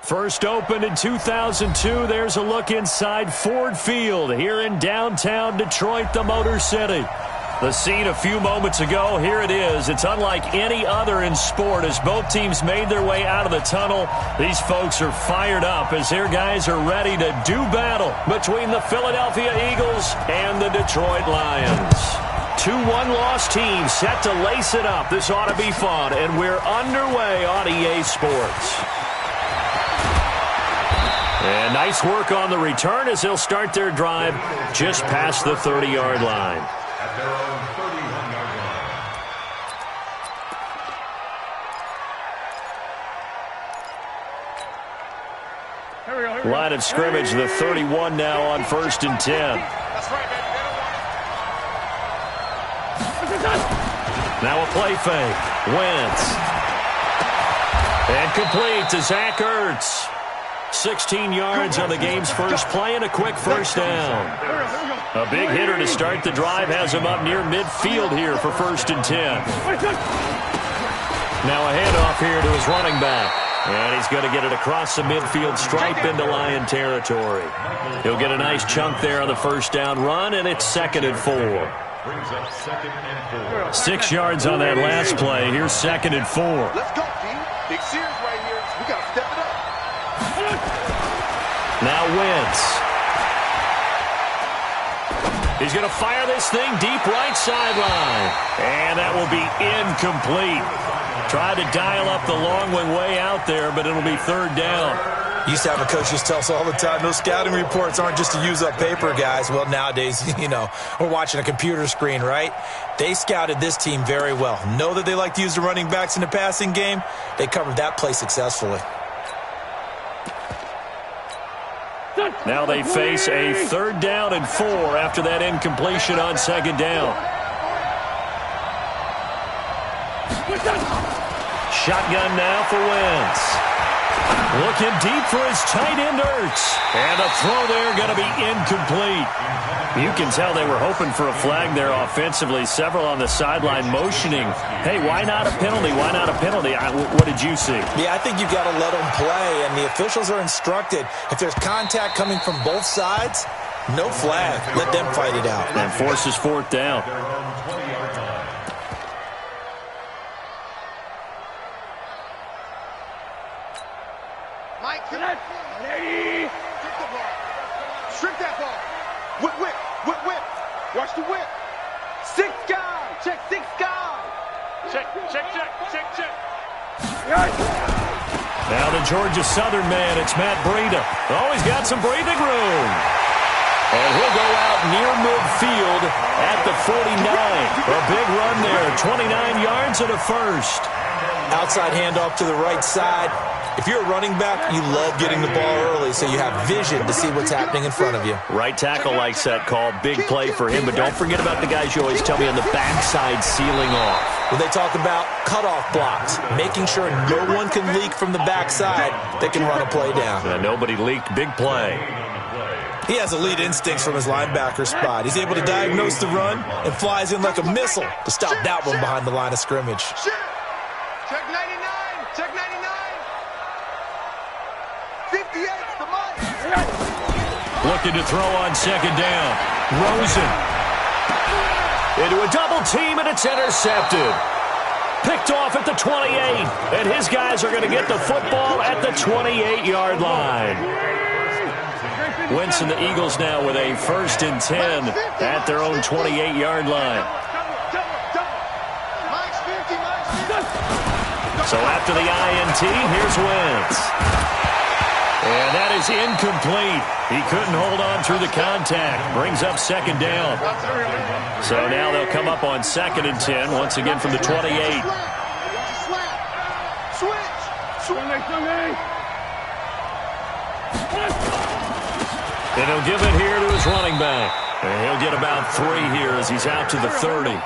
First opened in 2002, there's a look inside Ford Field here in downtown Detroit, the Motor City. The scene a few moments ago, here it is. It's unlike any other in sport as both teams made their way out of the tunnel. These folks are fired up as their guys are ready to do battle between the Philadelphia Eagles and the Detroit Lions. Two one-loss teams set to lace it up. This ought to be fun, and we're underway on EA Sports. And nice work on the return as they'll start their drive just past the 30-yard line. At their own 31-yard line. Line of scrimmage, the 31 now on 1st and 10. That's right, baby. Now a play fake. Wentz. And complete to Zach Ertz. 16 yards on the game's first play and a quick first down. A big hitter to start the drive has him up near midfield here for 1st and 10. Now a handoff here to his running back. And he's going to get it across the midfield stripe into Lion territory. He'll get a nice chunk there on the first down run, and it's 2nd and 4. 6 yards on that last play. Here's 2nd and 4. Let's go, team. Big series right here. We got to step it up. Now Wentz. He's going to fire this thing deep right sideline. And that will be incomplete. Tried to dial up the long one way out there, but it'll be 3rd down. Used to have a coach just tell us all the time, those scouting reports aren't just to use up paper, guys. Well, nowadays, we're watching a computer screen, right? They scouted this team very well. Know that they like to use the running backs in the passing game. They covered that play successfully. Now they face a 3rd down and 4 after that incompletion on 2nd down. Shotgun now for Wentz. Looking deep for his tight end, Ertz. And a throw there going to be incomplete. You can tell they were hoping for a flag there offensively. Several on the sideline motioning. Hey, why not a penalty? Why not a penalty? What did you see? Yeah, I think you've got to let them play, and the officials are instructed. If there's contact coming from both sides, no flag. Let them fight it out. And forces 4th down. Mike, get it. Strip that ball. Whip, whip, whip, whip. Watch the whip. 6 guy. Check 6 guy. Check, check, check, check, check. Now the Georgia Southern man, it's Matt Breida. Oh, he's got some breathing room. And he'll go out near midfield at the 49. A big run there, 29 yards and a first. Outside handoff to the right side. If you're a running back, you love getting the ball early so you have vision to see what's happening in front of you. Right tackle likes that call. Big play for him, but don't forget about the guys you always tell me on the backside sealing off. When they talk about cutoff blocks, making sure no one can leak from the backside that can run a play down. Nobody leaked. Big play. He has elite instincts from his linebacker spot. He's able to diagnose the run and flies in like a missile to stop that one behind the line of scrimmage. Check 99. Check 99. 58's the money. Looking to throw on 2nd down. Rosen. Into a double team, and it's intercepted. Picked off at the 28, and his guys are going to get the football at the 28-yard line. Wentz and the Eagles now with a 1st and 10 at their own 28-yard line. So after the INT, here's Wentz. And that is incomplete. He couldn't hold on through the contact. Brings up 2nd down. So now they'll come up on 2nd and 10, once again from the 28. And he'll give it here to his running back. And he'll get about 3 here as he's out to the 30.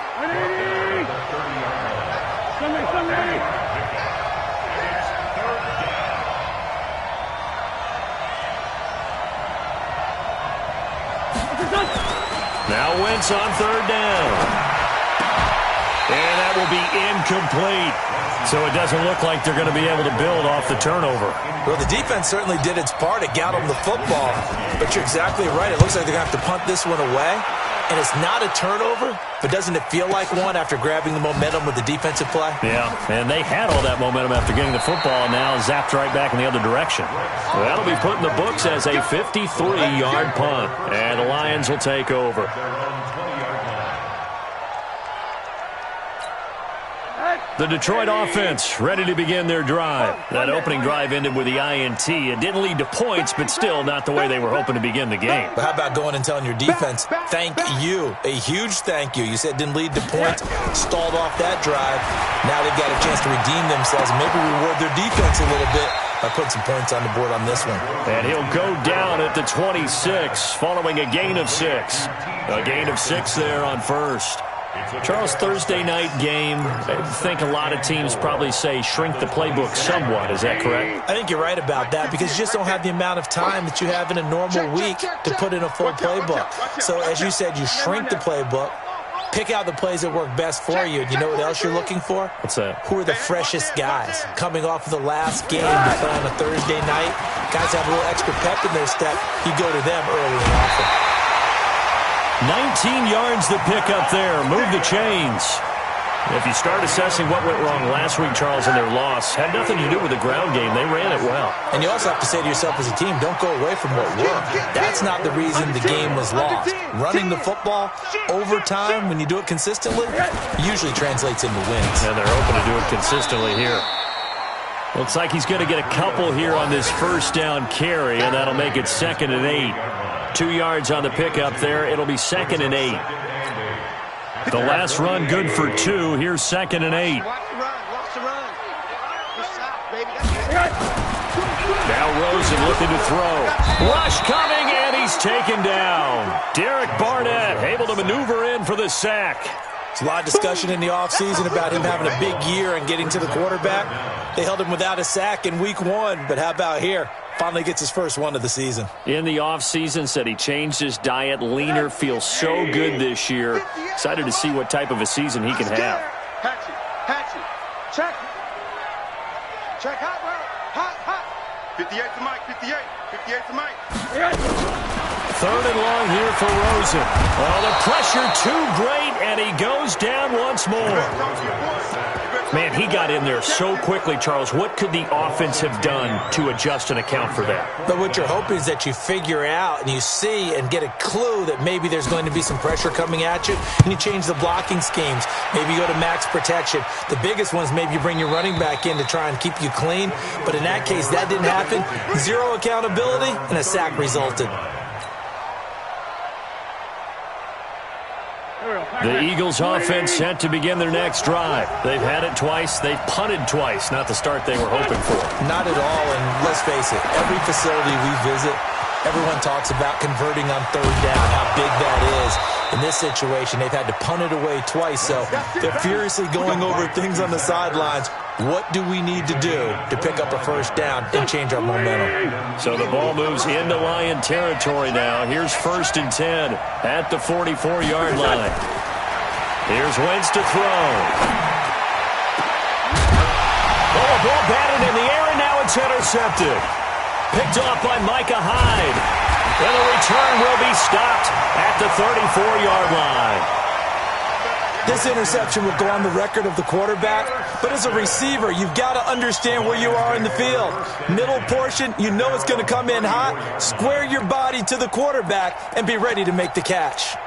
Now Wentz on third down. And that will be incomplete. So it doesn't look like they're going to be able to build off the turnover. Well, the defense certainly did its part. It got them the football. But you're exactly right. It looks like they're going to have to punt this one away. And it's not a turnover, but doesn't it feel like one after grabbing the momentum with the defensive play? Yeah, and they had all that momentum after getting the football, and now zapped right back in the other direction. Well, that'll be put in the books as a 53-yard punt, and the Lions will take over. The Detroit offense ready to begin their drive. That opening drive ended with the INT. It didn't lead to points, but still not the way they were hoping to begin the game. But how about going and telling your defense, thank you, a huge thank you. You said it didn't lead to points, stalled off that drive. Now they've got a chance to redeem themselves and maybe reward their defense a little bit by putting some points on the board on this one. And he'll go down at the 26, following a gain of 6. A gain of 6 there on first. Charles, Thursday night game, I think a lot of teams probably say shrink the playbook somewhat. Is that correct? I think you're right about that because you just don't have the amount of time that you have in a normal week to put in a full playbook. So as you said, you shrink the playbook, pick out the plays that work best for you. And you know what else you're looking for? What's that? Who are the freshest guys coming off of the last game to play on a Thursday night? Guys have a little extra pep in their step. You go to them early and often. 19 yards the pick up there. Move the chains. If you start assessing what went wrong last week, Charles, in their loss, had nothing to do with the ground game. They ran it well. And you also have to say to yourself as a team, don't go away from what worked. That's not the reason the game was lost. Running the football over time, when you do it consistently, usually translates into wins. And they're open to do it consistently here. Looks like he's going to get a couple here on this first down carry, and that'll make it 2nd and 8. 2 yards on the pickup there. It'll be 2nd and 8. The last run good for 2. Here's 2nd and 8. Now Rosen looking to throw. Rush coming, and he's taken down. Derek Barnett able to maneuver in for the sack. There's a lot of discussion in the offseason about him having a big year and getting to the quarterback. They held him without a sack in week 1, but how about here? Finally gets his first one of the season. In the offseason, said he changed his diet, leaner, feels so good this year. Excited to see what type of a season he can have. Hatchet, check. Check, hot. 58 to Mike, 58 to Mike. 3rd and long here for Rosen. Oh, the pressure too great, and he goes down once more. Man, he got in there so quickly, Charles. What could the offense have done to adjust and account for that? But what you're hoping is that you figure out and you see and get a clue that maybe there's going to be some pressure coming at you, and you change the blocking schemes. Maybe you go to max protection. The biggest one is maybe you bring your running back in to try and keep you clean. But in that case, that didn't happen. 0 accountability, and a sack resulted. The Eagles offense set to begin their next drive. They've had it twice. They've punted twice. Not the start they were hoping for. Not at all, and let's face it, every facility we visit, everyone talks about converting on 3rd down, how big that is. In this situation, they've had to punt it away twice, so they're furiously going over things on the sidelines. What do we need to do to pick up a first down and change our momentum? So the ball moves into Lion territory now. Here's 1st and 10 at the 44-yard line. Here's Wentz to throw. Oh, a ball batted in the air, and now it's intercepted. Picked off by Micah Hyde. And the return will be stopped at the 34-yard line. This interception will go on the record of the quarterback, but as a receiver, you've got to understand where you are in the field. Middle portion, you know it's going to come in hot. Square your body to the quarterback and be ready to make the catch.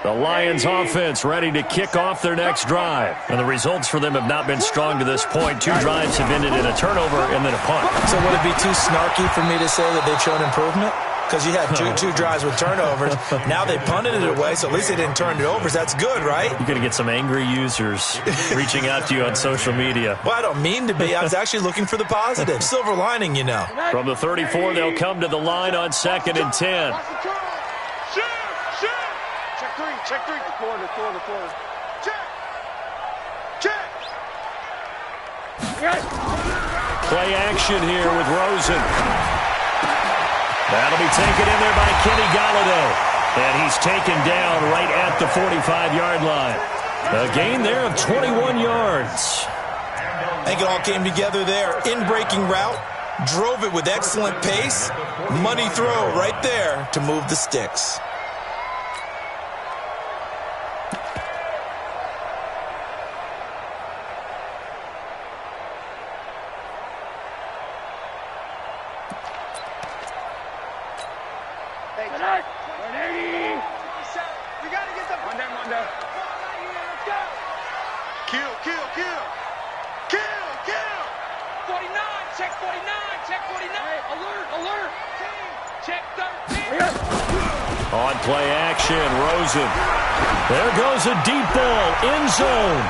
The Lions offense ready to kick off their next drive. And the results for them have not been strong to this point. 2 drives have ended in a turnover and then a punt. So would it be too snarky for me to say that they've shown improvement? Because you had two drives with turnovers. Now they punted it away, so at least they didn't turn it over. So that's good, right? You're going to get some angry users reaching out to you on social media. Well, I don't mean to be. I was actually looking for the positive. Silver lining, you know. From the 34, they'll come to the line on 2nd and 10. Check 3. The corner. Check. Play action here with Rosen. That'll be taken in there by Kenny Golladay. And he's taken down right at the 45-yard line. A gain there of 21 yards. I think it all came together there. In-breaking route, drove it with excellent pace. Money throw right there to move the sticks. On play action, Rosen. There goes a deep ball, end zone.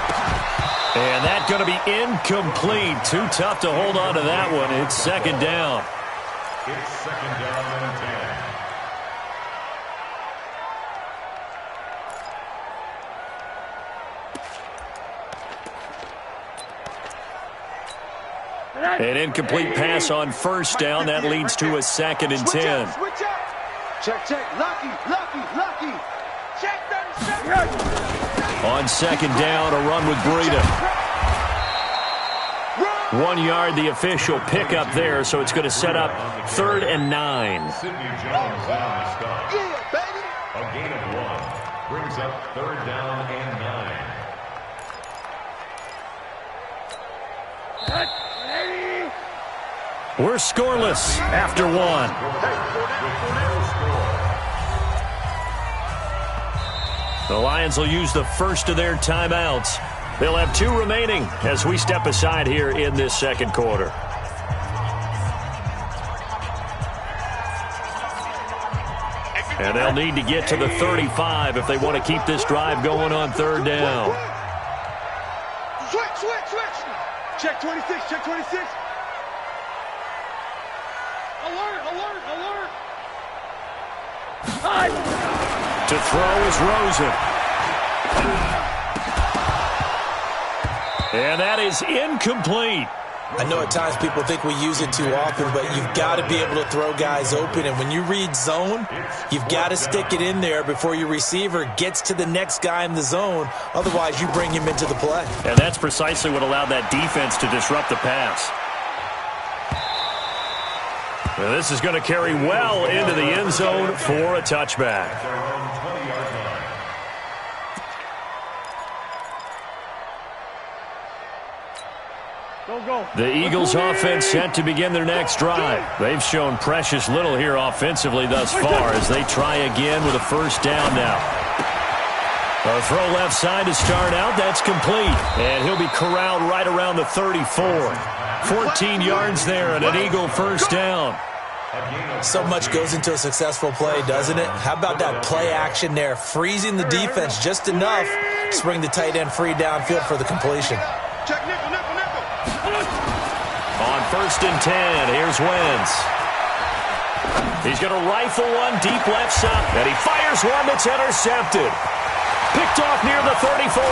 And that's going to be incomplete. Too tough to hold on to that one. It's second down. It's second down and 10. An incomplete pass on first down. That leads to a 2nd and 10. Check. Lucky. Check 37. On second down, a run with Breida. 1 yard, the official pickup there, so it's going to set up 3rd and 9. Sidney Jones on the stop. Yeah, baby. A gain of 1 brings up 3rd down and 9. We're scoreless after 1. The Lions will use the first of their timeouts. They'll have 2 remaining as we step aside here in this second quarter. And they'll need to get to the 35 if they want to keep this drive going on 3rd down. Switch. Check 26. Alert. To throw is Rosen. And that is incomplete. I know at times people think we use it too often, but you've got to be able to throw guys open. And when you read zone, you've got to stick it in there before your receiver gets to the next guy in the zone. Otherwise, you bring him into the play. And that's precisely what allowed that defense to disrupt the pass. Well, this is going to carry well into the end zone for a touchback. The Eagles offense set to begin their next drive. They've shown precious little here offensively thus far as they try again with a first down now. A throw left side to start out. That's complete. And he'll be corralled right around the 34. 14 yards there and an Eagle first down. So much goes into a successful play, doesn't it? How about that play action there? Freezing the defense just enough to bring the tight end free downfield for the completion. Check nickel. On 1st and 10, here's Wentz. He's going to rifle one deep left side, and he fires one that's intercepted. Picked off near the 34.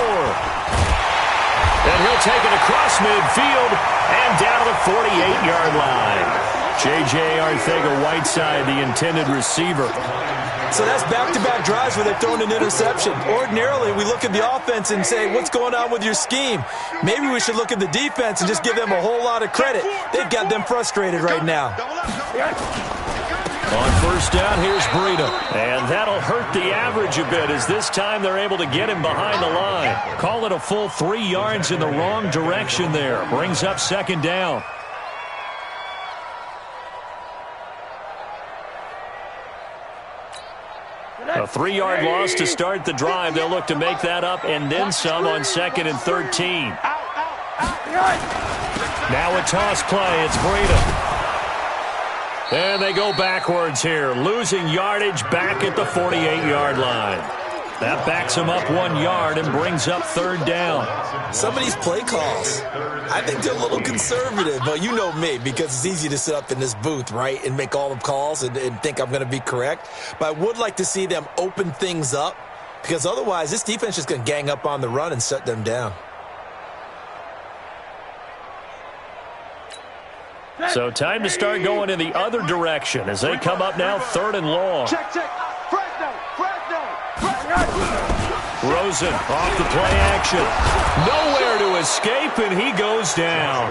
And he'll take it across midfield and down to the 48-yard line. J.J. Arcega-Whiteside, the intended receiver. So that's back-to-back drives where they've thrown an interception. Ordinarily, we look at the offense and say, what's going on with your scheme? Maybe we should look at the defense and just give them a whole lot of credit. They've got them frustrated right now. On first down, here's Breida. And that'll hurt the average a bit as this time they're able to get him behind the line. Call it a full 3 yards in the wrong direction there. Brings up second down. A 3-yard loss to start the drive. They'll look to make that up and then some on 2nd and 13. Now a toss play. It's Breida. And they go backwards here, losing yardage back at the 48-yard line. That backs him up 1 yard and brings up 3rd down. Some of these play calls, I think they're a little conservative. But you know me, because it's easy to sit up in this booth, right, and make all the calls and think I'm going to be correct. But I would like to see them open things up, because otherwise this defense is going to gang up on the run and shut them down. So time to start going in the other direction as they come up now 3rd and long. Check. Fresno. Rosen off the play action. Nowhere to escape, and he goes down.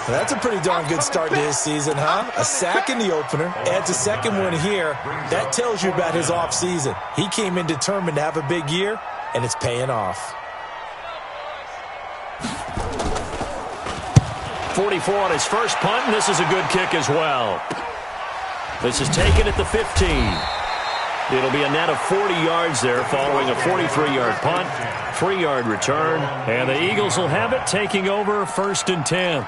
That's a pretty darn good start to his season, huh? A sack in the opener, adds a second one here. That tells you about his offseason. He came in determined to have a big year, and it's paying off. 44 on his first punt, and this is a good kick as well. This is taken at the 15. It'll be a net of 40 yards there following a 43-yard punt, 3-yard return, and the Eagles will have it taking over 1st and 10.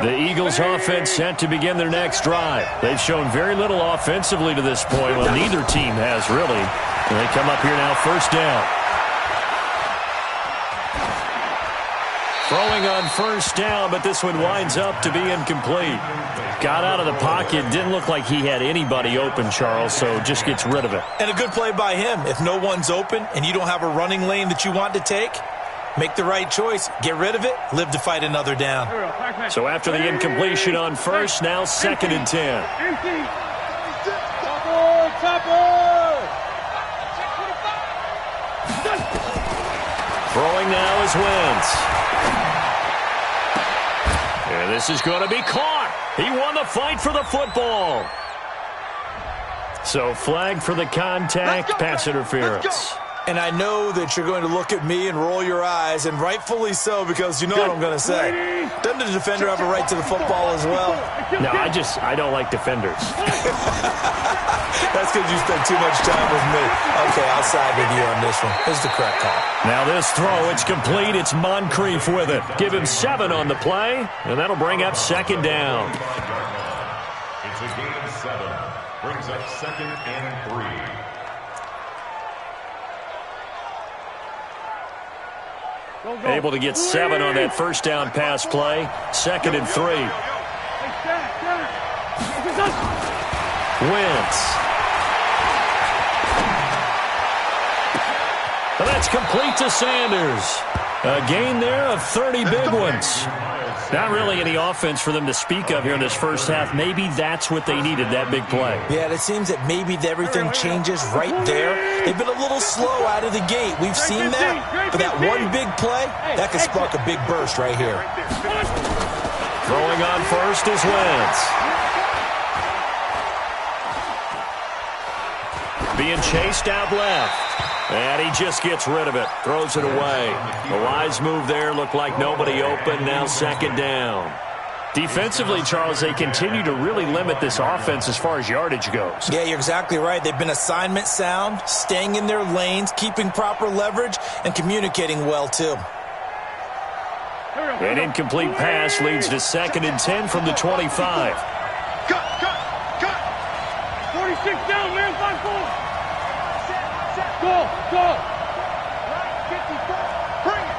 The Eagles offense set to begin their next drive. They've shown very little offensively to this point. Well, neither team has really. And they come up here now 1st down. Throwing on 1st down, but this one winds up to be incomplete. Got out of the pocket. Didn't look like he had anybody open, Charles, so just gets rid of it. And a good play by him. If no one's open and you don't have a running lane that you want to take, make the right choice. Get rid of it. Live to fight another down. So after the incompletion on 1st, now 2nd and 10. Throwing now is Wentz. And this is going to be caught. He won the fight for the football. So flag for the contact, pass interference. And I know that you're going to look at me and roll your eyes, and rightfully so, because you know what I'm going to say. Doesn't the defender have a right to the football as well? No, I don't like defenders. That's because you spend too much time with me. Okay, I'll side with you on this one. This is the correct call. Now this throw, it's complete. It's Moncrief with it. Give him 7 on the play, and that'll bring up 2nd down. It's a gain of 7. Brings up 2nd and 3. Able to get 7 on that 1st down pass play. 2nd and 3. Wentz. And that's complete to Sanders. A gain there of 30 big ones. Not really any offense for them to speak of here in this first half. Maybe that's what they needed, that big play. Yeah, it seems that maybe everything changes right there. They've been a little slow out of the gate. We've seen that. But that one big play, that could spark a big burst right here. Throwing on 1st is Wentz. Being chased out left. And he just gets rid of it. Throws it away. A wise move there. Looked like nobody open. Now 2nd down. Defensively, Charles, they continue to really limit this offense as far as yardage goes. Yeah, you're exactly right. They've been assignment sound, staying in their lanes, keeping proper leverage, and communicating well, too. An incomplete pass leads to 2nd and 10 from the 25. Cut. 46 down, man. 5-4. Go. Bring it.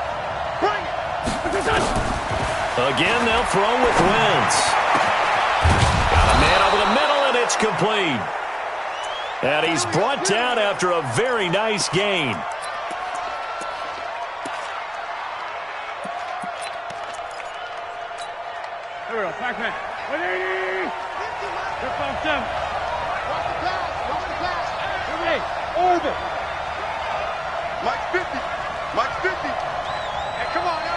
Again, they'll throw with Wentz. Got a man over the middle, and it's complete. And he's brought down after a very nice gain. Here we go, backman. 180. Watch the pass. Over. Mike 50. Hey, come on now.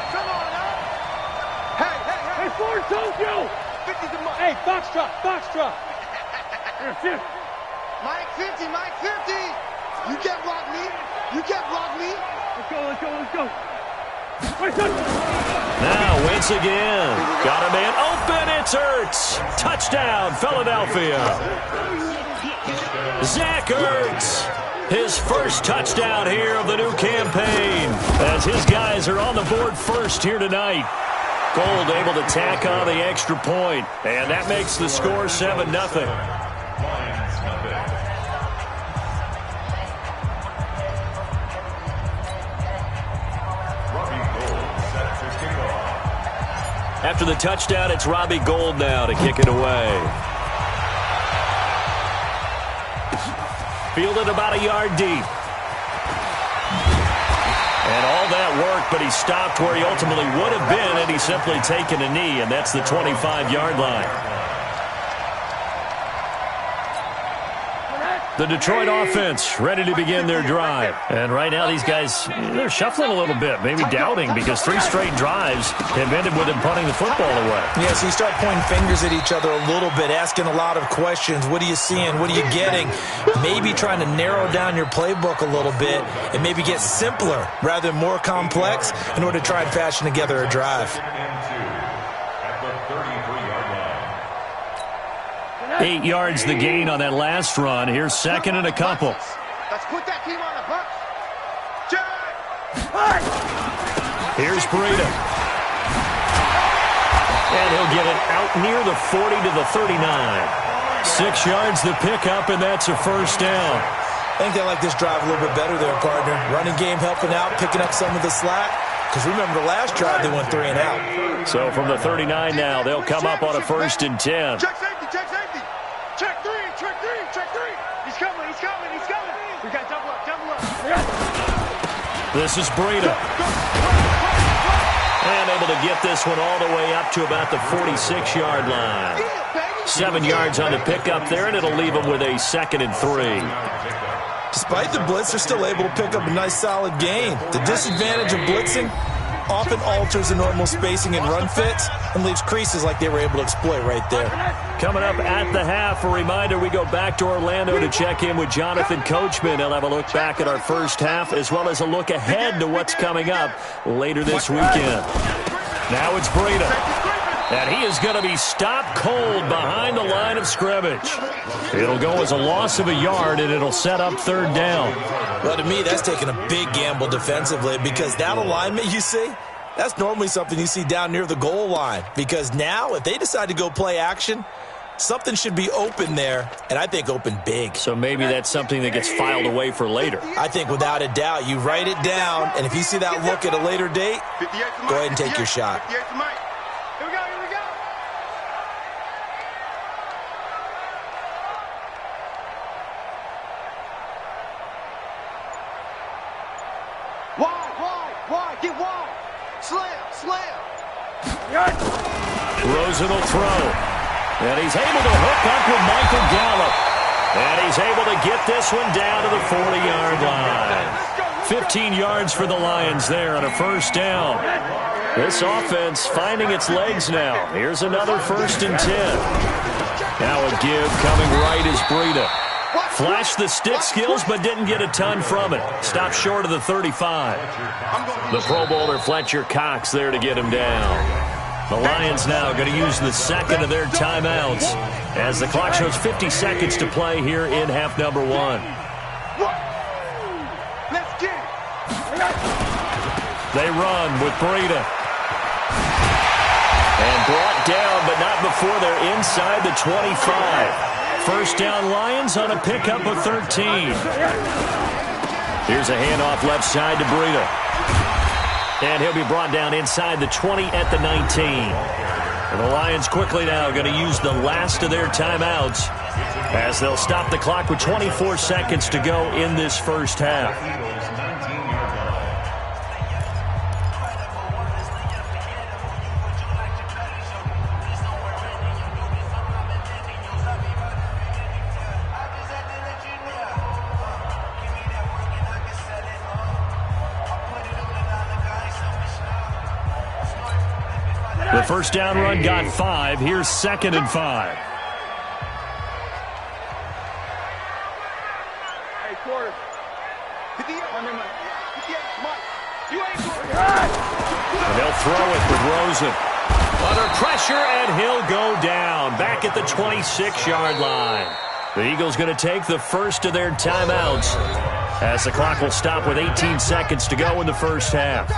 Hey. Ford Tokyo. 50's the Mike. Hey, box truck. Here. Mike 50. You can't block me. Let's go. Now Wentz again. Got a man open. It's Ertz. Touchdown, Philadelphia. Zach Ertz. His first touchdown here of the new campaign as his guys are on the board first here tonight. Gold able to tack on the extra point, and that makes the score 7-0. After the touchdown, it's Robbie Gould now to kick it away. Fielded about a yard deep. And but he stopped where he ultimately would have been, and he's simply taken a knee, and that's the 25-yard line. The Detroit offense ready to begin their drive. And right now these guys, they're shuffling a little bit, maybe doubting, because 3 straight drives have ended with them punting the football away. Yeah, so you start pointing fingers at each other a little bit, asking a lot of questions. What are you seeing? What are you getting? Maybe trying to narrow down your playbook a little bit and maybe get simpler rather than more complex in order to try and fashion together a drive. 8 yards the gain on that last run. Here's second and a couple. Let's put that team on the box. Here's Breida. And he'll get it out near the 40 to the 39. 6 yards the pickup, and that's a first down. I think they like this drive a little bit better there, partner. Running game helping out, picking up some of the slack. Because remember, the last drive they went 3 and out. So from the 39 now, they'll come up on a first and 10. Check safety, check safety. Check 3, check 3, check 3. He's coming, he's coming, he's coming. We got double up, double up. This is Breida. And able to get this one all the way up to about the 46-yard line. 7 yards on the pickup there, and it'll leave them with a 2nd and 3. Despite the blitz, they're still able to pick up a nice solid gain. The disadvantage of blitzing often alters the normal spacing and run fits and leaves creases like they were able to exploit right there. Coming up at the half, a reminder, we go back to Orlando to check in with Jonathan Coachman. He'll have a look back at our first half as well as a look ahead to what's coming up later this weekend. Now it's Breida. And he is going to be stopped cold behind the line of scrimmage. It'll go as a loss of a yard, and it'll set up 3rd down. Well, to me, that's taking a big gamble defensively because that alignment you see, that's normally something you see down near the goal line. Because now, if they decide to go play action, something should be open there, and I think open big. So maybe that's something that gets filed away for later. I think without a doubt, you write it down, and if you see that look at a later date, go ahead and take your shot. Wide, get wide. Slam. Rosen will throw. And he's able to hook up with Michael Gallup. And he's able to get this one down to the 40-yard line. 15 yards for the Lions there on a first down. This offense finding its legs now. Here's another 1st and 10. Now a give coming right is Breida. Flashed the stick skills, but didn't get a ton from it. Stopped short of the 35. The Pro Bowler Fletcher Cox there to get him down. The Lions now going to use the 2nd of their timeouts as the clock shows 50 seconds to play here in half number 1. Let's get it. They run with Breida. And brought down, but not before they're inside the 25. First down Lions on a pickup of 13. Here's a handoff left side to Breida. And he'll be brought down inside the 20 at the 19. And the Lions quickly now going to use the last of their timeouts as they'll stop the clock with 24 seconds to go in this first half. The first down run got 5. Here's 2nd and 5. Hey, quarter. And they'll throw it with Rosen. Under pressure, and he'll go down. Back at the 26-yard line. The Eagles going to take the first of their timeouts as the clock will stop with 18 seconds to go in the first half.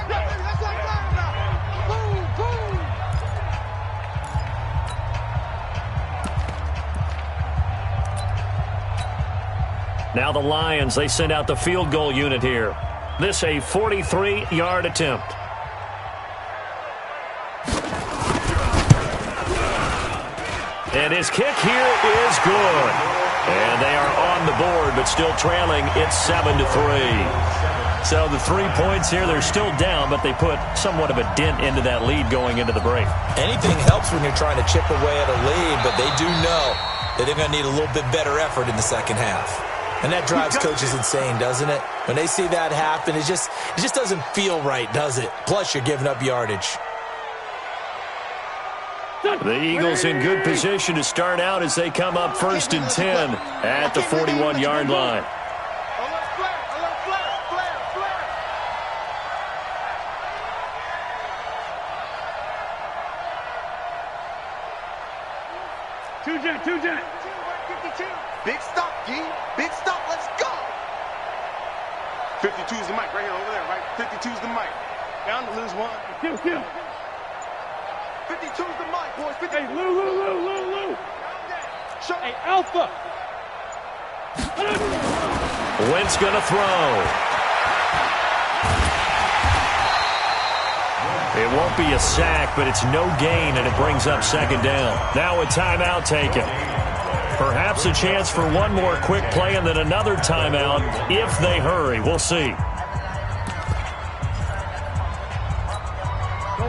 Now the Lions, they send out the field goal unit here. This a 43-yard attempt. And his kick here is good. And they are on the board, but still trailing. It's 7-3. So the 3 points here, they're still down, but they put somewhat of a dent into that lead going into the break. Anything helps when you're trying to chip away at a lead, but they do know that they're going to need a little bit better effort in the second half. And that drives coaches insane, doesn't it? When they see that happen, it just doesn't feel right, does it? Plus, you're giving up yardage. The Eagles in good position to start out as they come up 1st and 10 at the 41-yard line. Two jet. 52. Big stop, G. Big stop. Let's go. 52 is the mic right here over there, right? 52 is the mic. Down to lose one. Kill. 52 is the mic, boys. 52. Hey, Lou. Hey, Alpha. Wentz gonna throw. It won't be a sack, but it's no gain, and it brings up 2nd down. Now a timeout taken. Perhaps a chance for one more quick play and then another timeout if they hurry. We'll see.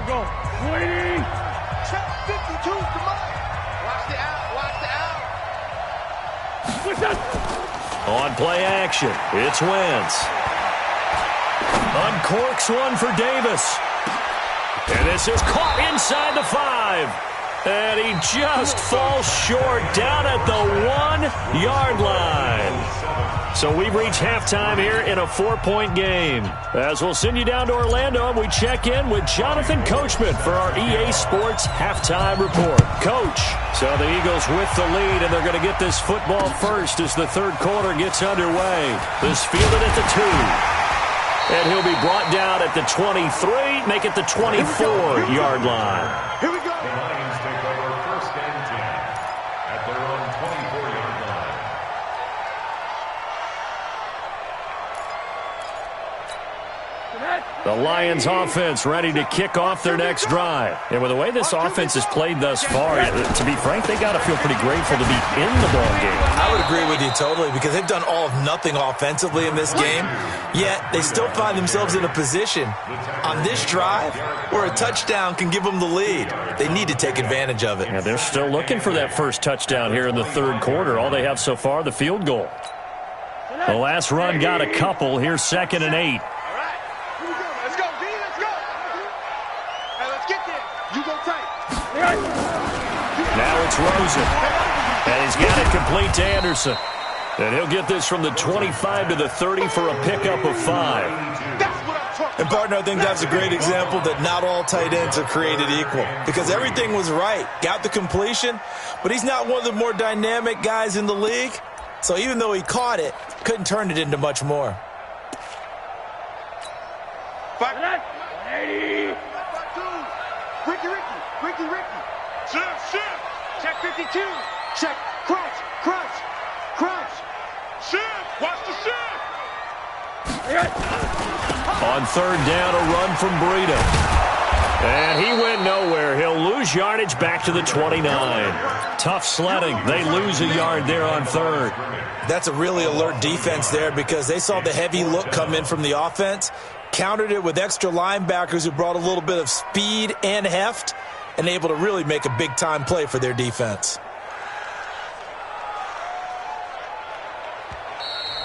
Go. Waiting. Check 52 to mine. Watch the out. On play action, it's Wentz. Uncorks one for Davis. And this is caught inside the 5. And he just falls short down at the 1-yard line. So we've reached halftime here in a 4-point game. As we'll send you down to Orlando, and we check in with Jonathan Coachman for our EA Sports Halftime Report. Coach, so the Eagles with the lead, and they're going to get this football first as the 3rd quarter gets underway. This fielded at the 2. And he'll be brought down at the 23, make it the 24-yard line. Here we go. The Lions take over 1st and 10 at their own 24-yard line. The Lions offense ready to kick off their next drive. And with the way this offense has played thus far, to be frank, they got to feel pretty grateful to be in the ball game. I would agree with you totally because they've done all of nothing offensively in this game, yet they still find themselves in a position on this drive where a touchdown can give them the lead. They need to take advantage of it. Yeah, they're still looking for that first touchdown here in the 3rd quarter. All they have so far, the field goal. The last run got a couple. Here's 2nd and 8. Now it's Rosen. And he's got it complete to Anderson. And he'll get this from the 25 to the 30 for a pickup of 5. And, partner, I think that's a great example that not all tight ends are created equal because everything was right. Got the completion, but he's not one of the more dynamic guys in the league. So even though he caught it, couldn't turn it into much more. Ricky. Shift. Check 52. Check. Crunch. Shift. Watch the shift. On 3rd down, a run from Breida. And he went nowhere. He'll lose yardage back to the 29. Tough sledding. They lose a yard there on 3rd. That's a really alert defense there because they saw the heavy look come in from the offense, countered it with extra linebackers who brought a little bit of speed and heft, and able to really make a big-time play for their defense.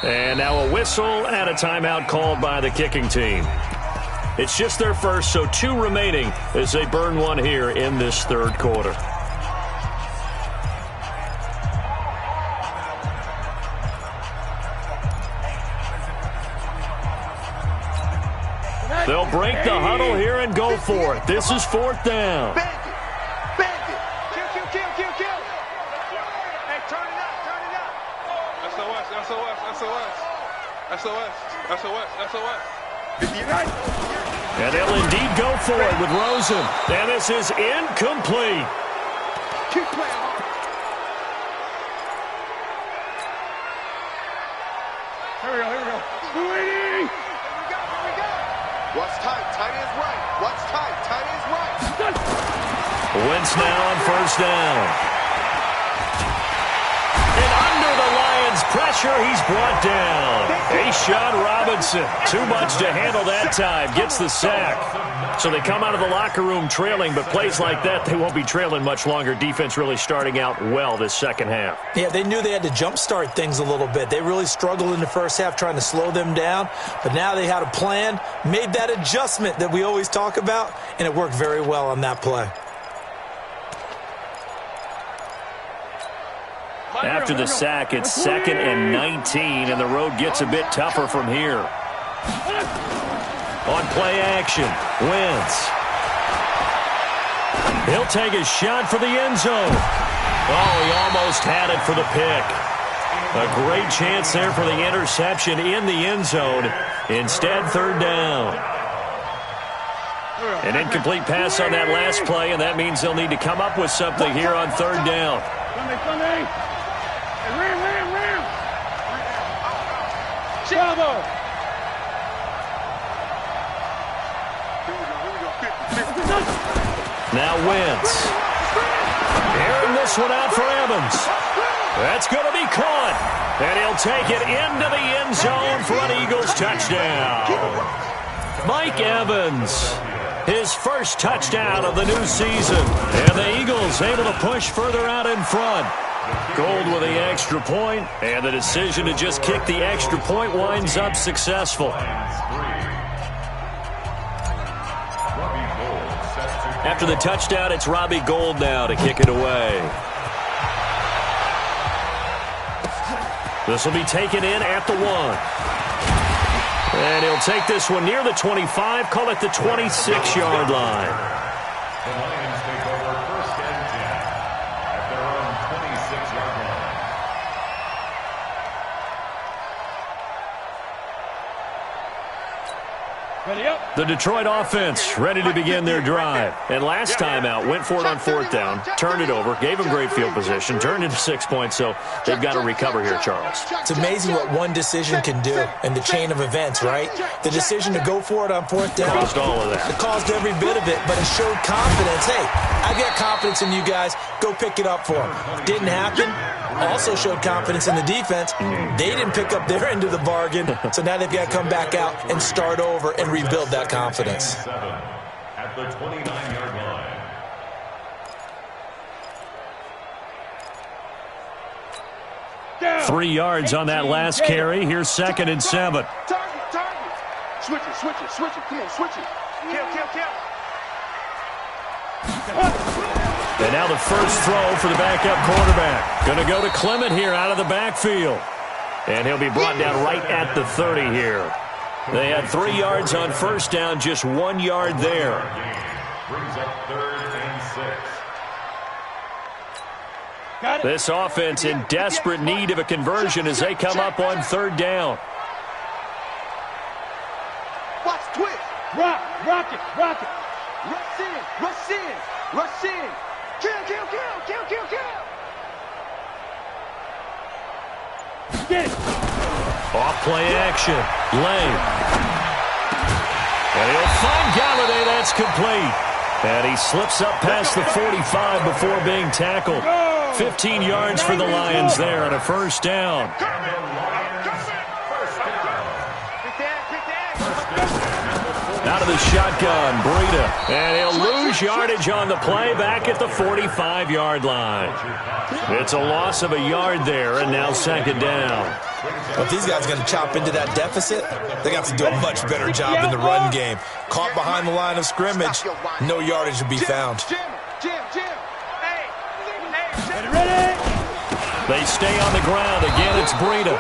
And now a whistle and a timeout called by the kicking team. It's just their first, so 2 remaining as they burn one here in this 3rd quarter. They'll break the huddle here and go for it. This is 4th down. Bandit. Kill. Hey, turn it up. SOS. And they'll indeed go for it with Rosen. And this is incomplete. Keep playing. Here we go. Here we go. What's tight? Tight is right. What's tight? Tight is right. Wentz now on 1st down. And under the Lions' pressure. He's brought down. Ashawn Robinson, too much to handle that time, gets the sack. So they come out of the locker room trailing, but plays like that, they won't be trailing much longer. Defense really starting out well this second half. Yeah, they knew they had to jumpstart things a little bit. They really struggled in the first half trying to slow them down, but now they had a plan, made that adjustment that we always talk about, and it worked very well on that play. After the sack, it's 2nd and 19, and the road gets a bit tougher from here. On play action, Wentz. He'll take a shot for the end zone. Oh, he almost had it for the pick. A great chance there for the interception in the end zone. Instead, 3rd down. An incomplete pass on that last play, and that means they'll need to come up with something here on 3rd down. Now Wentz. Airing this one out for Evans. That's going to be caught. And he'll take it into the end zone for an Eagles touchdown. Mike Evans, his first touchdown of the new season. And the Eagles able to push further out in front. Gold with the extra point, and the decision to just kick the extra point winds up successful. After the touchdown, it's Robbie Gould now to kick it away. This will be taken in at the 1. And he'll take this one near the 25, call it the 26-yard line. The Lions take over 1st and 10 at their own 26-yard line. Ready up. The Detroit offense ready to begin their drive. And last time out, went for it on 4th down, turned it over, gave them great field position, turned into 6 points, so they've got to recover here, Charles. It's amazing what one decision can do in the chain of events, right? The decision to go for it on 4th down. Caused all of that. It caused every bit of it, but it showed confidence. Hey, I've got confidence in you guys. Go pick it up for them. Didn't happen. Also showed confidence in the defense. They didn't pick up their end of the bargain, so now they've got to come back out and start over and rebuild that confidence. At the 29-yard line. 3 yards on that last carry. Here's 2nd and 7. Target. Switch it. Come on, switch it. Kill. And now the first throw for the backup quarterback. Going to go to Clement here out of the backfield. And he'll be brought down right at the 30 here. They had 3 yards on 1st down, just 1 yard there. Brings up 3rd and 6. Got it. This offense in desperate need of a conversion as they come up on 3rd down. Watch, twist. Rock it. Rush in. Kill. Get it. Off play action. Lane. And he'll find Galladay. That's complete. And he slips up past the 45 before being tackled. 15 yards for the Lions there on a 1st down. Out of the shotgun, Breida. And he'll lose yardage on the play back at the 45-yard line. It's a loss of a yard there, and now 2nd down. Well, if these guys are going to chop into that deficit, they're going to have to do a much better job in the run game. Caught behind the line of scrimmage, no yardage to be found. Ready. They stay on the ground. Again, it's Breida.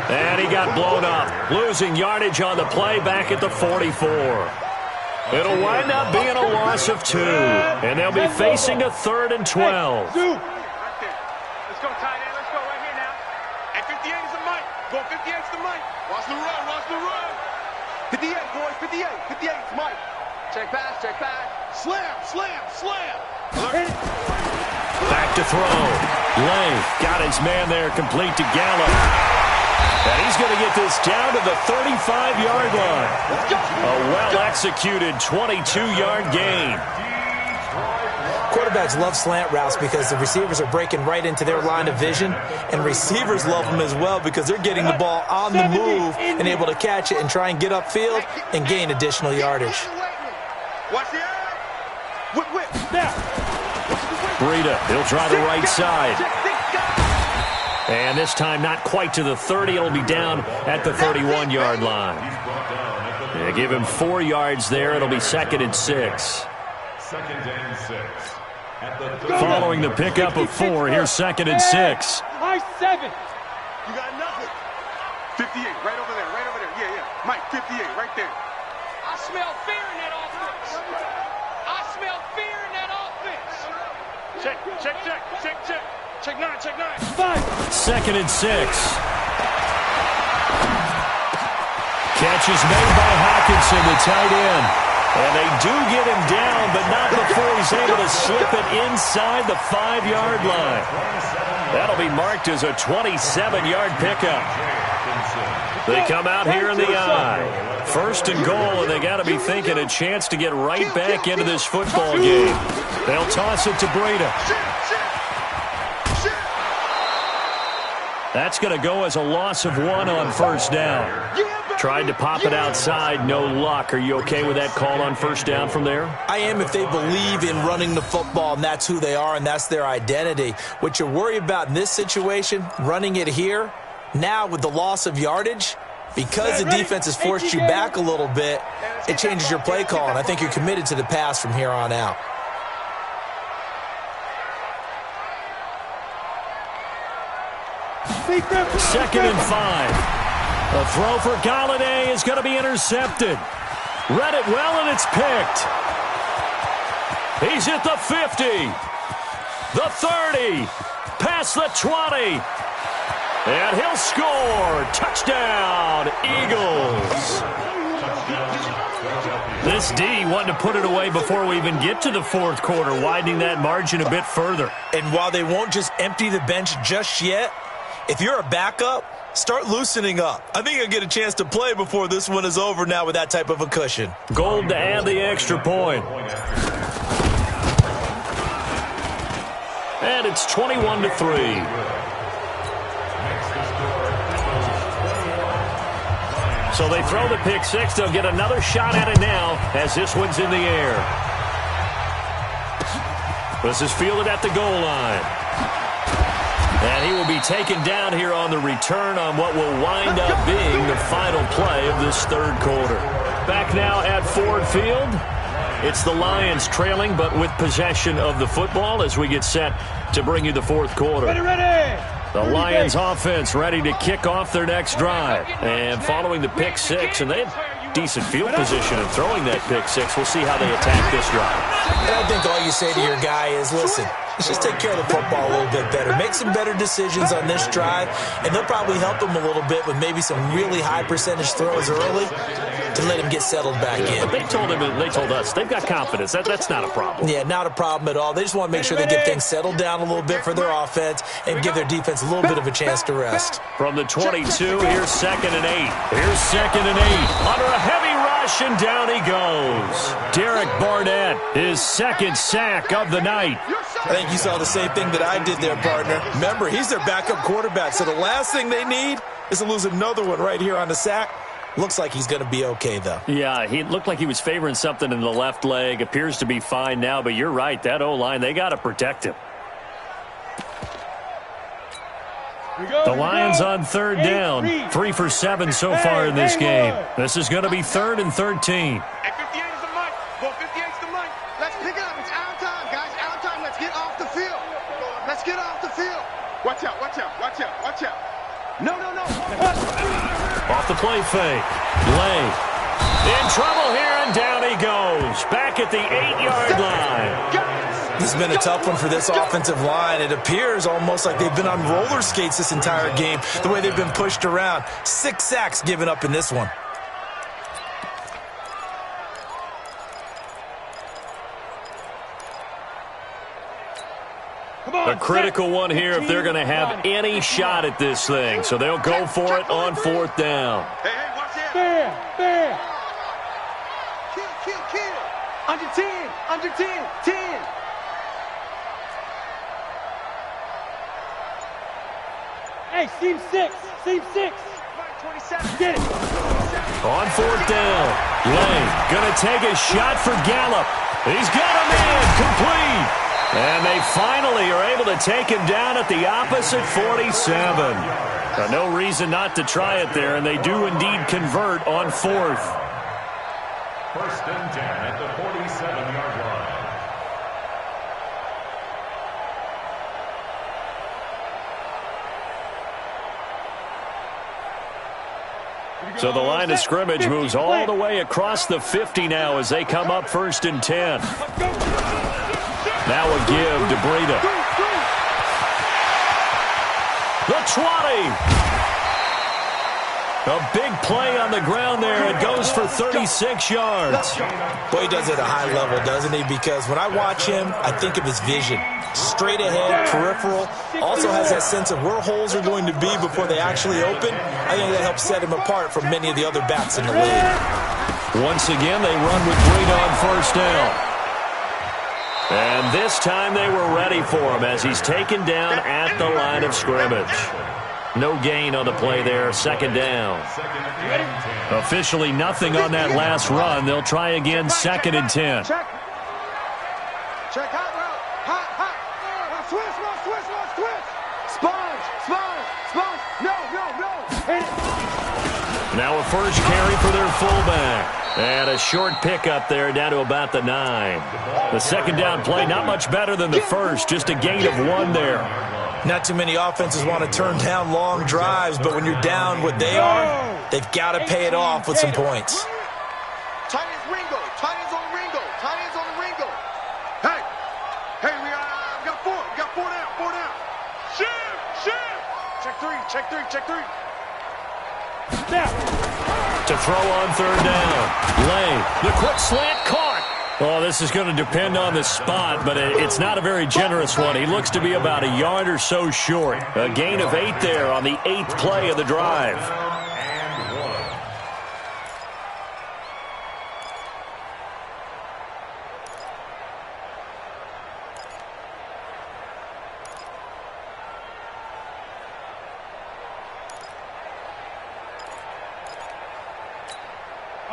And he got blown up, losing yardage on the play back at the 44. It'll wind up being a loss of 2, and they'll be facing a 3rd and 12. Let's go, tight end. Let's go right here now. At 58 is the mic. Go 58 is the mic. Watch the run. 58, boys. 58 is Mike. Check pass. Slam. Back to throw. Lane got his man there, complete to Gallup. And he's going to get this down to the 35-yard line. A well-executed 22-yard gain. quarterbacks love slant routes because the receivers are breaking right into their line of vision, and receivers love them as well because they're getting the ball on the move and able to catch it and try and get upfield and gain additional yardage. Watch the eye. Whip. Breida, he'll try the right side. And this time not quite to the 30. It'll be down at the 31-yard line. They give him 4 yards there. It'll be 2nd and 6. Following the pickup of 4, here's 2nd and 6. High 7. You got nothing. 58, right over there. Yeah. Mike, 58, right there. I smell fear in that offense. I smell fear in that offense. Check. Check 9. 2nd and 6. Catch is made by Hawkinson, the tight end. And they do get him down, but not before he's able to slip it inside the 5-yard line. That'll be marked as a 27-yard pickup. They come out here in the eye. 1st and goal, and they got to be thinking a chance to get right back into this football game. They'll toss it to Breida. That's going to go as a loss of 1 on 1st down. Tried to pop it outside, no luck. Are you okay with that call on 1st down from there? I am if they believe in running the football, and that's who they are, and that's their identity. What you worry about in this situation, running it here, now with the loss of yardage, because the defense has forced you back a little bit, it changes your play call, and I think you're committed to the pass from here on out. Second and 5. The throw for Galladay is going to be intercepted. Read it well, and it's picked. He's at the 50, the 30, past the 20, and he'll score. Touchdown, Eagles. This D wanting to put it away before we even get to the 4th quarter, widening that margin a bit further. And while they won't just empty the bench just yet, if you're a backup, start loosening up. I think you'll get a chance to play before this one is over now with that type of a cushion. Gold to add the extra point. And it's 21-3. So they throw the pick 6. They'll get another shot at it now as this one's in the air. This is fielded at the goal line. And he will be taken down here on the return on what will wind up being the final play of this 3rd quarter. Back now at Ford Field. It's the Lions trailing, but with possession of the football as we get set to bring you the 4th quarter. Ready. The Lions offense ready to kick off their next drive. And following the pick 6, and they have decent field position in throwing that pick 6. We'll see how they attack this drive. And I think all you say to your guy is, listen, let's just take care of the football a little bit better. Make some better decisions on this drive, and they'll probably help him a little bit with maybe some really high percentage throws early to let him get settled back in. But they told us, they've got confidence. That's not a problem. Yeah, not a problem at all. They just want to make sure they get things settled down a little bit for their offense and give their defense a little bit of a chance to rest. From the 22, here's 2nd and 8. Here's 2nd and 8. Under a heavy rush, and down he goes. Derek Barnett, his 2nd sack of the night. I think you saw the same thing that I did there, partner. Remember, he's their backup quarterback, so the last thing they need is to lose another one right here on the sack. Looks like he's going to be okay, though. Yeah, he looked like he was favoring something in the left leg. Appears to be fine now, but you're right. That O-line, they got to protect him. The Lions on 3rd down. 3 for 7 so far in this game. This is going to be 3rd and 13. At 58 is the mic. Well, 58's the mic. Let's pick it up. It's our time, guys. Our time. Let's get off the field. Let's get off the field. Watch out. No. Off the play fake. Lay. In trouble here, and down he goes. Back at the 8-yard line. This has been a tough one for this offensive line. It appears almost like they've been on roller skates this entire game, the way they've been pushed around. 6 sacks given up in this one. A critical one here if they're going to have any shot at this thing. So they'll go for it on 4th down. Hey, watch out. Fair. Kill. Under 10. Hey, seam 6. Seam 6. 27. Get it. On fourth down, Lane going to take a shot for Gallup. He's got him in, complete. And they finally are able to take him down at the opposite 47. Now, no reason not to try it there, and they do indeed convert on fourth. First and 10 at the 47-yard line. So the line of scrimmage moves all the way across the 50 now as they come up first and 10. Now a give to Breida. The 20. A big play on the ground there. It goes for 36 yards. Boy, he does it at a high level, doesn't he? Because when I watch him, I think of his vision. Straight ahead, peripheral. Also has that sense of where holes are going to be before they actually open. I think that helps set him apart from many of the other backs in the league. Once again, they run with Breida on first down. And this time they were ready for him as he's taken down at the line of scrimmage. No gain on the play there, second down. Officially nothing on that last run. They'll try again, second and 10. Check hot route. Hot. Switch. Sponge. No. Hit it. Now a first carry for their fullback. And a short pickup there down to about the 9. The second down play, not much better than the first, just a gain of 1 there. Not too many offenses want to turn down long drives, but when you're down what they are, they've got to pay it off with some points. Tight ends Ringo. Tight ends on Ringo. Hey, we got 4. We got 4 down. Shift. Check three. To throw on third down. Lane, the quick slant caught. Oh, this is going to depend on the spot, but it's not a very generous one. He looks to be about a yard or so short. A gain of 8 there on the 8th play of the drive.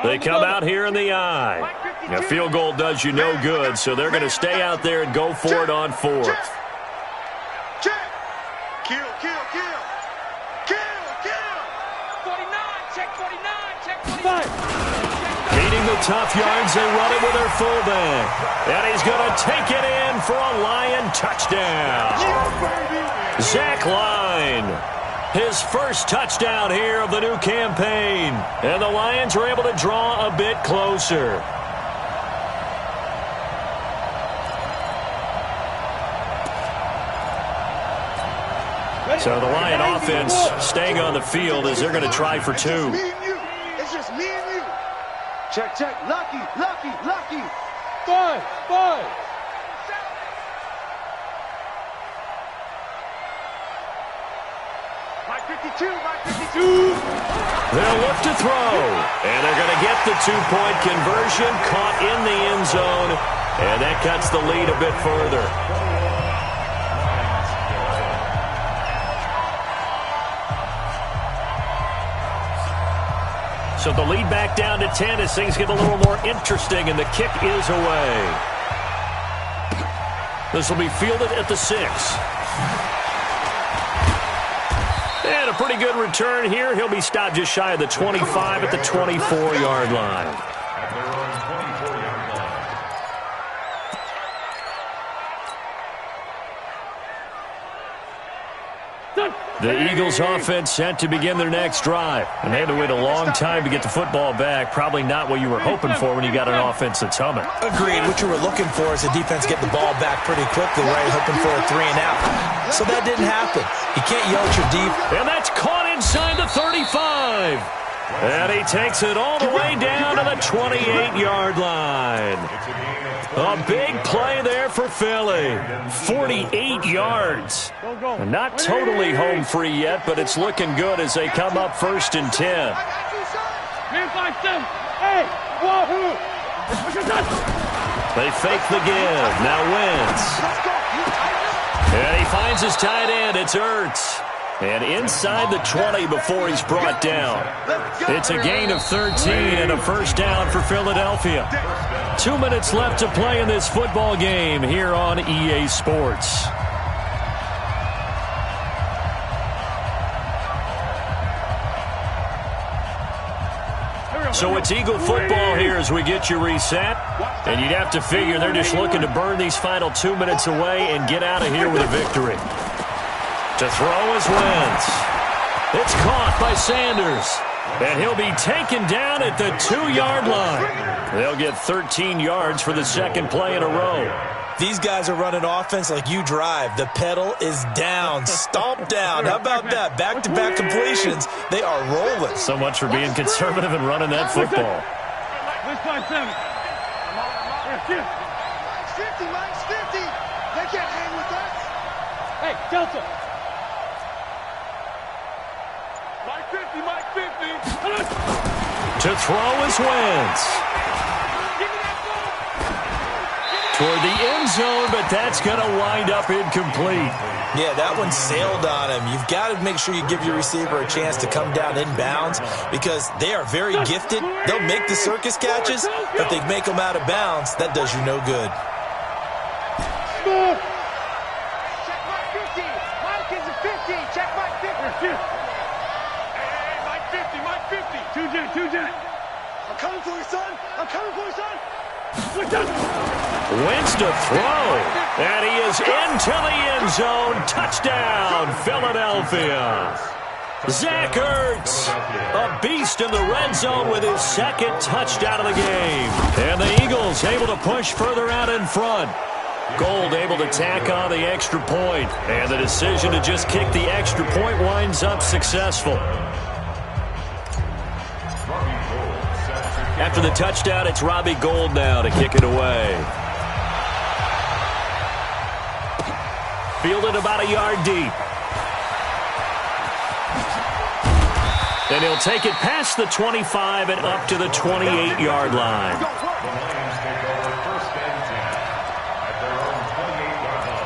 They come out here in the eye. A field goal does you no good, so they're going to stay out there and go for it on fourth. Kill. 49, check 49. Beating the tough yards, they run it with their fullback. And he's going to take it in for a Lion touchdown. Zach Line. His first touchdown here of the new campaign. And the Lions are able to draw a bit closer. So the Lion offense staying on the field as they're going to try for 2. It's just me and you. Check. Lucky. 5. Mike 52. They'll look to throw. And they're going to get the 2-point conversion, caught in the end zone. And that cuts the lead a bit further. So the lead back down to 10 as things get a little more interesting, and the kick is away. This will be fielded at the 6. And a pretty good return here. He'll be stopped just shy of the 25 at the 24-yard line. At their own 24-yard line. The Eagles offense set to begin their next drive. And they had to wait a long time to get the football back. Probably not what you were hoping for when you got an offense that's humming. Agreed. What you were looking for is the defense get the ball back pretty quickly, right? Hoping for a 3 and out. So that didn't happen. You can't yell at your defense. And that's caught inside the 35. And he takes it all the way down to the 28-yard line. A big play there for Philly. 48 yards. Not totally home free yet, but it's looking good as they come up first and 10. Man, 5-7. Hey, wahoo! They fake the give. Now Wentz. And he finds his tight end. It's Ertz. And inside the 20 before he's brought down. It's a gain of 13 and a first down for Philadelphia. 2 minutes left to play in this football game here on EA Sports. So it's Eagle football here as we get you reset. And you'd have to figure they're just looking to burn these final 2 minutes away and get out of here with a victory. To throw is Wentz. It's caught by Sanders. And he'll be taken down at the 2-yard line. They'll get 13 yards for the second play in a row. These guys are running offense like you drive. The pedal is down, stomped down. How about that? Back-to-back completions. They are rolling. So much for being conservative and running that football. Let's try 7. Mike's 50, Mike's 50. They can't hang with us. Hey, Delta. Mike 50, Mike 50. To throw is Wentz. Toward the end zone, but that's going to wind up incomplete. Yeah, that one sailed on him. You've got to make sure you give your receiver a chance to come down inbounds because they are very gifted. They'll make the circus catches, but they make them out of bounds. That does you no good. Check Mike 50. Mike is a 50. Check Mike 50. Hey, Mike 50, Mike 50. 2-jet. I'm coming for you, son. I'm coming for you, son. Wentz to throw, and he is into the end zone. Touchdown, Philadelphia. Zach Ertz, a beast in the red zone with his second touchdown of the game. And the Eagles able to push further out in front. Gold able to tack on the extra point, and the decision to just kick the extra point winds up successful. After the touchdown, it's Robbie Gould now to kick it away. Fielded about a yard deep. And he'll take it past the 25 and up to the 28-yard line. The Lions take over first and 10 at their own 28-yard line.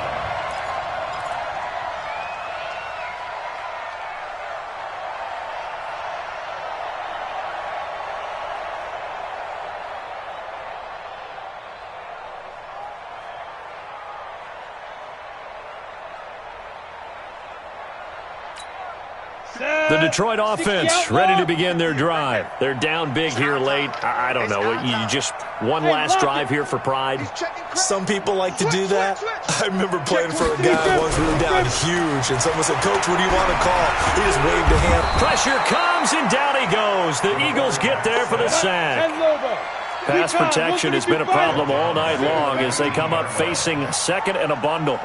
The Detroit offense ready to begin their drive. They're down big here late. I don't know. You just one last drive here for pride. Some people like to do that. I remember playing for a guy once we were down huge, and someone said, "Coach, what do you want to call?" He just waved a hand. Pressure comes, and down he goes. The Eagles get there for the sack. Pass protection has been a problem all night long as they come up facing second and a bundle.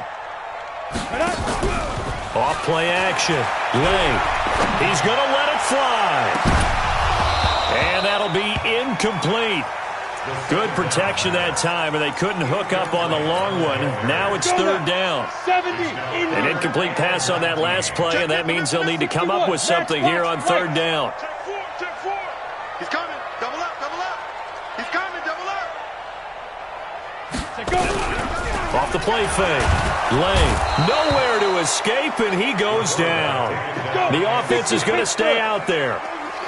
Off play action. Lane. He's going to let it fly. And that'll be incomplete. Good protection that time, and they couldn't hook up on the long one. Now it's third down. An incomplete pass on that last play, and that means they'll need to come up with something here on third down. Check four. He's coming. Double up, double up. He's coming, double up. Off the play fake. Lane, nowhere to escape, and he goes down. The offense is going to stay out there.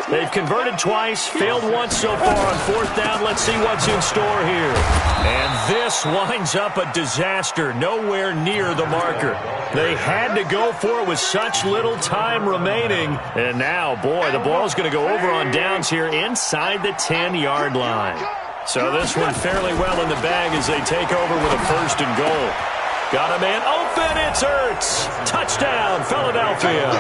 They've converted twice, failed once so far on fourth down. Let's see what's in store here. And this winds up a disaster, nowhere near the marker. They had to go for it with such little time remaining. And now, boy, the ball's going to go over on downs here inside the 10-yard line. So this one fairly well in the bag as they take over with a first and goal. Got a man open, it's Ertz. Touchdown, Philadelphia.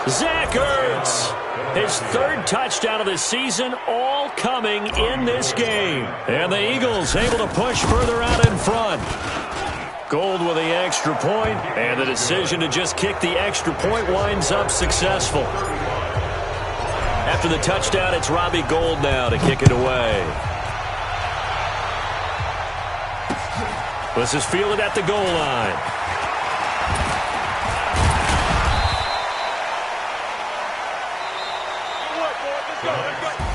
Zach Ertz, his third touchdown of the season, all coming in this game. And the Eagles able to push further out in front. Gould with the extra point, and the decision to just kick the extra point winds up successful. After the touchdown, it's Robbie Gould now to kick it away. This is fielded at the goal line.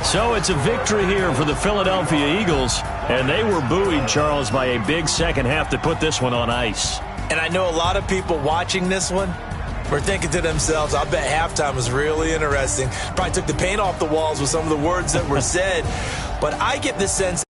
So it's a victory here for the Philadelphia Eagles, and they were buoyed, Charles, by a big second half to put this one on ice. And I know a lot of people watching this one, were thinking to themselves, I bet halftime was really interesting. Probably took the paint off the walls with some of the words that were said. But I get the sense